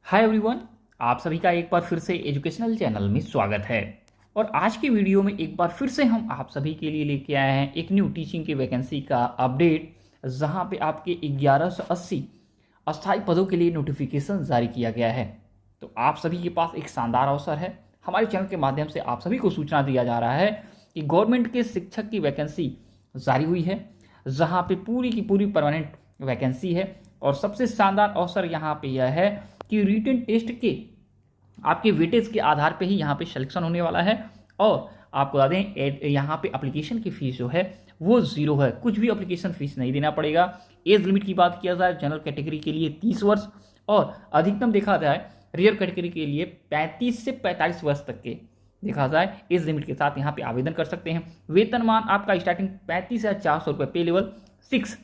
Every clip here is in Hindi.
हाय एवरीवन, आप सभी का एक बार फिर से एजुकेशनल चैनल में स्वागत है। और आज की वीडियो में एक बार फिर से हम आप सभी के लिए लेके आए हैं एक न्यू टीचिंग की वैकेंसी का अपडेट, जहां पे आपके 1180 अस्थायी पदों के लिए नोटिफिकेशन जारी किया गया है। तो आप सभी के पास एक शानदार अवसर है। हमारे चैनल के माध्यम से आप सभी को सूचना दिया जा रहा है कि गवर्नमेंट के शिक्षक की वैकेंसी जारी हुई है, जहाँ पे पूरी की पूरी परमानेंट वैकेंसी है। और सबसे शानदार अवसर यहाँ पे यह है कि रिटन टेस्ट के आपके वेटेज के आधार पे ही यहाँ पे सिलेक्शन होने वाला है। और आपको बता दें यहाँ पे एप्लीकेशन की फीस जो है वो जीरो है, कुछ भी एप्लीकेशन फीस नहीं देना पड़ेगा। एज लिमिट की बात किया जाए जनरल कैटेगरी के लिए 30 वर्ष और अधिकतम देखा जाए रियर कैटेगरी के लिए 35 से 45 वर्ष तक के देखा जाए एज लिमिट के साथ यहाँ पे आवेदन कर सकते हैं। वेतनमान आपका स्टार्टिंग 35,400 रुपये पे लेवल 6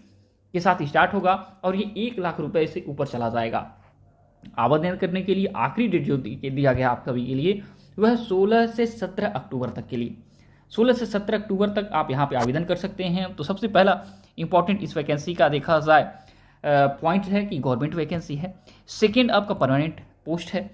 के साथ स्टार्ट होगा और ये 1 लाख रुपए से ऊपर चला जाएगा। आवेदन करने के लिए आखिरी डेट जो दिया गया आप सभी के लिए वह 16 से 17 अक्टूबर तक के लिए 16 से 17 अक्टूबर तक आप यहाँ पे आवेदन कर सकते हैं। तो सबसे पहला इंपॉर्टेंट इस वैकेंसी का देखा जाए पॉइंट है कि गवर्नमेंट वैकेंसी है। सेकेंड आपका परमानेंट पोस्ट है।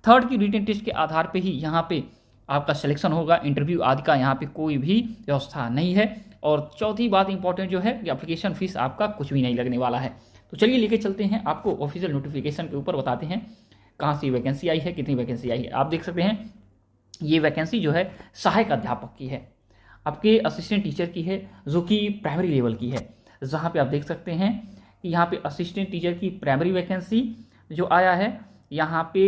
थर्ड की रिटन टेस्ट के आधार पे ही यहाँ पे आपका सिलेक्शन होगा, इंटरव्यू आदि का यहाँ पे कोई भी व्यवस्था नहीं है। और चौथी बात इंपॉर्टेंट जो है कि एप्लीकेशन फीस आपका कुछ भी नहीं लगने वाला है। तो चलिए लेके चलते हैं, आपको ऑफिशियल नोटिफिकेशन के ऊपर बताते हैं कहाँ से वैकेंसी आई है, कितनी वैकेंसी आई है। आप देख सकते हैं ये वैकेंसी जो है सहायक अध्यापक की है, आपके असिस्टेंट टीचर की है, जो कि प्राइमरी लेवल की है। जहाँ पे आप देख सकते हैं कि यहाँ पे असिस्टेंट टीचर की प्राइमरी वैकेंसी जो आया है यहाँ पे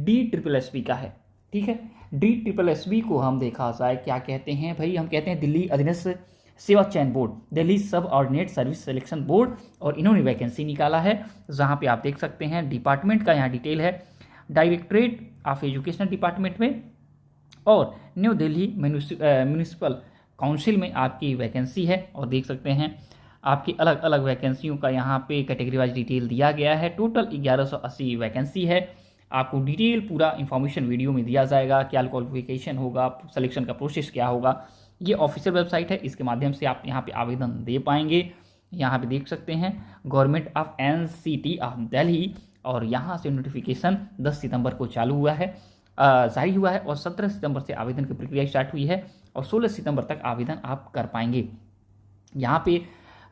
DSSB का है। ठीक है, DSSB को हम देखा जाए क्या कहते हैं भाई, हम कहते हैं दिल्ली अधीनस्थ सेवा चयन बोर्ड, दिल्ली सब ऑर्डिनेट सर्विस सिलेक्शन बोर्ड। और इन्होंने वैकेंसी निकाला है, जहाँ पे आप देख सकते हैं डिपार्टमेंट का यहाँ डिटेल है, डायरेक्टरेट ऑफ एजुकेशन डिपार्टमेंट में और न्यू दिल्ली म्यूनिसिपल काउंसिल में आपकी वैकेंसी है। और देख सकते हैं आपकी अलग अलग वैकेंसियों का यहाँ पे कैटेगरी वाइज डिटेल दिया गया है। टोटल 1180 वैकेंसी है। आपको डिटेल पूरा इन्फॉर्मेशन वीडियो में दिया जाएगा, क्या क्वालिफिकेशन होगा, सिलेक्शन का प्रोसेस क्या होगा। ये ऑफिशियल वेबसाइट है, इसके माध्यम से आप यहाँ पे आवेदन दे पाएंगे। यहाँ पे देख सकते हैं government of NCT of Delhi, और यहाँ से नोटिफिकेशन 10 सितंबर को चालू हुआ है, जारी हुआ है। और 17 सितंबर से आवेदन की प्रक्रिया स्टार्ट हुई है और 16 सितंबर तक आवेदन आप कर पाएंगे। यहाँ पे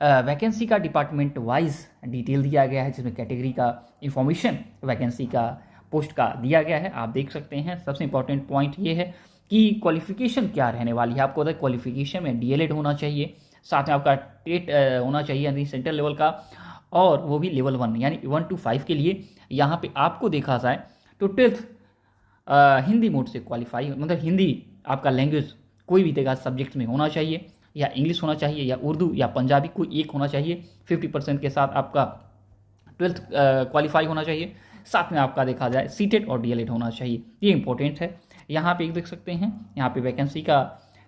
वैकेंसी का डिपार्टमेंट वाइज डिटेल दिया गया है, जिसमें कैटेगरी का इंफॉर्मेशन वैकेंसी का पोस्ट का दिया गया है। आप देख सकते हैं सबसे इंपॉर्टेंट पॉइंट ये है कि क्वालिफिकेशन क्या रहने वाली है। आपको बताया क्वालिफिकेशन में DLED होना चाहिए, साथ में आपका टेट होना चाहिए यानी सेंट्रल लेवल का, और वो भी लेवल 1 यानी 1 to 5 के लिए। यहाँ पे आपको देखा जाए तो 12th हिंदी मोड से क्वालिफाई, मतलब हिंदी आपका लैंग्वेज कोई भी देखा सब्जेक्ट में होना चाहिए, या इंग्लिश होना चाहिए या उर्दू या पंजाबी, कोई एक होना चाहिए। 50% के साथ आपका 12th क्वालिफाई होना चाहिए। साथ में आपका देखा जाए सीटेट और DLED होना चाहिए, ये इंपॉर्टेंट है। यहाँ पे एक देख सकते हैं, यहाँ पे वैकेंसी का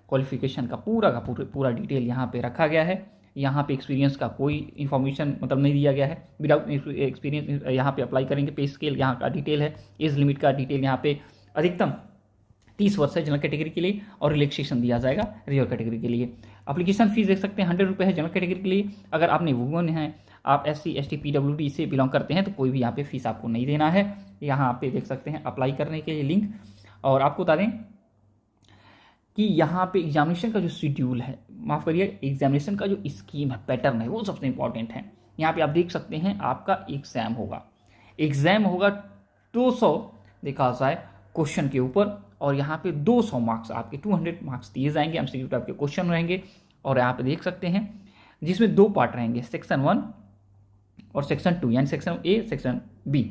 क्वालिफिकेशन का पूरा डिटेल यहाँ पे रखा गया है। यहाँ पे एक्सपीरियंस का कोई इन्फॉर्मेशन मतलब नहीं दिया गया है। विदाउट एक्सपीरियंस यहाँ पे अप्लाई करेंगे। पे स्केल यहाँ का डिटेल है, एज लिमिट का डिटेल यहाँ पे अधिकतम 30 वर्ष है जनरल कैटेगरी के लिए, और रिलैक्सेशन दिया जाएगा रियर कैटेगरी के लिए। एप्लीकेशन फीस देख सकते हैं 100 रुपये है जनरल कैटेगरी के लिए। अगर आपने वुमेन है, आप SC ST PWD से बिलोंग करते हैं तो कोई भी यहाँ पे फीस आपको नहीं देना है। यहाँ पे देख सकते हैं अप्लाई करने के लिए लिंक। और आपको बता दें कि यहाँ पे एग्जामिनेशन का जो शेड्यूल है, माफ़ करिए, एग्जामिनेशन का जो स्कीम है, पैटर्न है, वो सबसे इंपॉर्टेंट है। यहाँ पे आप देख सकते हैं आपका एग्ज़ाम होगा 200 देखा जाए क्वेश्चन के ऊपर, और यहाँ पे 200 मार्क्स आपके 200 मार्क्स दिए जाएंगे। MCQ टाइप के क्वेश्चन रहेंगे। और यहाँ पे देख सकते हैं जिसमें 2 पार्ट रहेंगे, सेक्शन 1 और सेक्शन 2, यानी section A section B।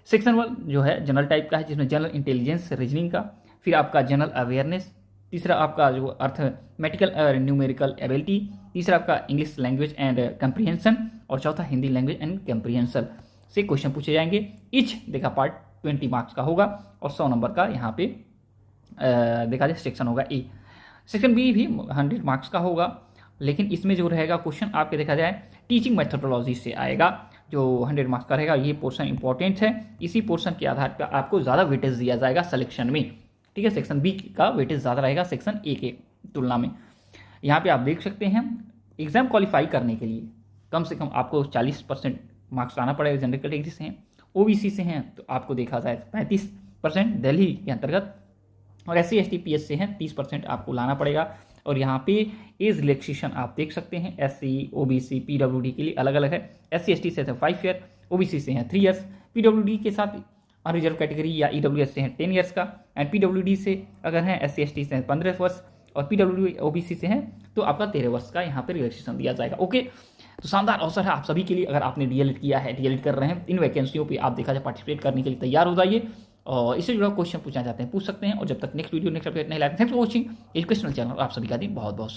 Section 1 जो है जनरल टाइप का है, जिसमें जनरल इंटेलिजेंस रीजनिंग का, फिर आपका जनरल अवेयरनेस, तीसरा आपका जो अर्थमेटिकल न्यूमेरिकल एबिलिटी, तीसरा आपका इंग्लिश लैंग्वेज एंड कंप्रीहेंशन, और चौथा हिंदी लैंग्वेज एंड कंप्रीहेंशन से क्वेश्चन पूछे जाएंगे। ईच देखा पार्ट 20 मार्क्स का होगा और 100 नंबर का यहाँ पे देखा जाए सेक्शन होगा A। सेक्शन B भी 100 मार्क्स का होगा, लेकिन इसमें जो रहेगा क्वेश्चन आपके देखा जाए टीचिंग मेथोडोलॉजी से आएगा, जो 100 मार्क्स का रहेगा। ये पोर्शन इंपॉर्टेंट है, इसी पोर्शन के आधार पर आपको ज़्यादा वेटेज दिया जाएगा सिलेक्शन में। ठीक है, सेक्शन B का वेटेज ज़्यादा रहेगा सेक्शन A के तुलना में। यहाँ पे आप देख सकते हैं एग्जाम क्वालिफाई करने के लिए कम से कम आपको 40% मार्क्स लाना पड़ेगा जनरल कैटेगरी से, ओबीसी से हैं तो आपको देखा जाए 35% दिल्ली के अंतर्गत, और SC ST PS से हैं 30% आपको लाना पड़ेगा। और यहाँ पे एज रिलैक्सेशन आप देख सकते हैं, SC OBC PWD के लिए अलग अलग है। SC ST से 5 ईयर, OBC से हैं 3 ईयर्स, PWD के साथ अनरिजर्व कैटेगरी या EWS से हैं 10 ईयर्स का, एंड PWD से अगर हैं SC ST से 15 वर्ष, और PWD OBC से हैं तो आपका 13 वर्ष का यहाँ पे रिलैक्सेशन दिया जाएगा। ओके, तो शानदार अवसर है आप सभी के लिए। अगर आपने DLED किया है, DLED कर रहे हैं, इन वैकेंसियों पे आप देखा जाए पार्टिसिपेट करने के लिए तैयार हो जाइए, और इससे जुड़ा क्वेश्चन पूछना चाहते हैं पूछ सकते हैं। और जब तक नेक्स्ट वीडियो नेक्स्ट अपडेट नहीं लाते, thanks for watching educational channel. आप सभी का दिन बहुत बहुत